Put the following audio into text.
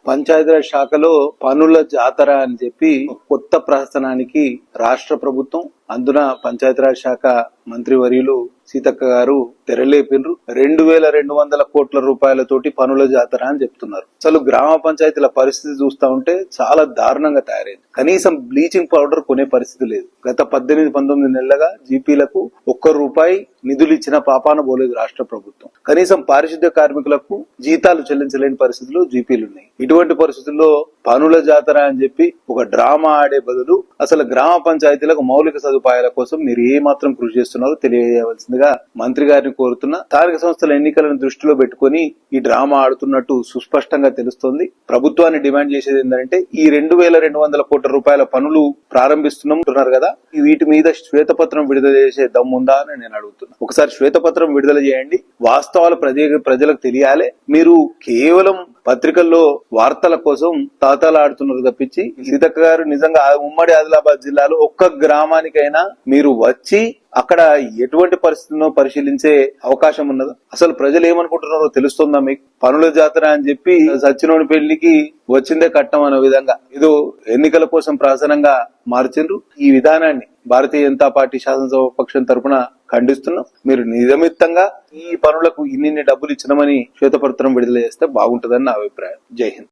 పంచాయతీరాజ్ శాఖలో పనుల జాతర అని చెప్పి కొత్త ప్రహసనానికి రాష్ట్ర ప్రభుత్వం అందున పంచాయతీరాజ్ శాఖ మంత్రివర్యులు సీతక్క గారు తెరలేపినరు. 2200 కోట్ల రూపాయలతోటి పనుల జాతర అని చెప్తున్నారు. అసలు గ్రామ పంచాయతీల పరిస్థితి చూస్తా ఉంటే చాలా దారుణంగా తయారైంది. కనీసం బ్లీచింగ్ పౌడర్ కొనే పరిస్థితి లేదు. గత 18-19 నెలలుగా జీపీలకు ₹1 నిధులు ఇచ్చిన పాపాన పోలేదు రాష్ట్ర ప్రభుత్వం. కనీసం పారిశుద్ధ్య కార్మికులకు జీతాలు చెల్లించలేని పరిస్థితులు జీపీలున్నాయి. ఇటువంటి పరిస్థితుల్లో పనుల జాతర అని చెప్పి ఒక డ్రామా ఆడే బదులు అసలు గ్రామ పంచాయతీలకు మౌలిక సదుపాయాల కోసం మీరు ఏ మాత్రం కృషి చేస్తున్నారో తెలియజేయవలసిందిగా మంత్రి గారిని కోరుతున్నా. స్థానిక సంస్థల ఎన్నికలను దృష్టిలో పెట్టుకుని ఈ డ్రామా ఆడుతున్నట్టు సుస్పష్టంగా తెలుస్తోంది. ప్రభుత్వాన్ని డిమాండ్ చేసేది ఏంటంటే ఈ 2200 కోట్ల రూపాయల పనులు ప్రారంభిస్తున్నాం కదా, వీటి మీద శ్వేతపత్రం విడుదల చేసే దమ్ముందా అని నేను అడుగుతున్నా. ఒకసారి శ్వేతపత్రం విడుదల చేయండి, వాస్తవాలు ప్రజలకు తెలియాలి. మీరు కేవలం పత్రికల్లో వార్తల కోసం తాతాలాడుతున్నారు తప్పించి సీతక్క గారు నిజంగా ఉమ్మడి ఆదిలాబాద్ జిల్లాలో ఒక్క గ్రామానికైనా మీరు వచ్చి అక్కడ ఎటువంటి పరిస్థితుల్లో పరిశీలించే అవకాశం ఉన్నదా? అసలు ప్రజలు ఏమనుకుంటున్నారో తెలుస్తుందా మీకు? పనుల జాతర అని చెప్పి సచ్చినోని పెళ్లికి వచ్చిందే కట్టం అనే విధంగా ఏదో ఎన్నికల కోసం ప్రహసనంగా మార్చిండ్రు. ఈ విధానాన్ని భారతీయ జనతా పార్టీ శాసనసభ పక్షం తరఫున ఖండిస్తున్నాం. మీరు నియమితంగా ఈ పనులకు ఇన్ని డబ్బులు ఇచ్చినామని శ్వేతపత్రం విడుదల చేస్తే బాగుంటుందని నా అభిప్రాయం. జై హింద్.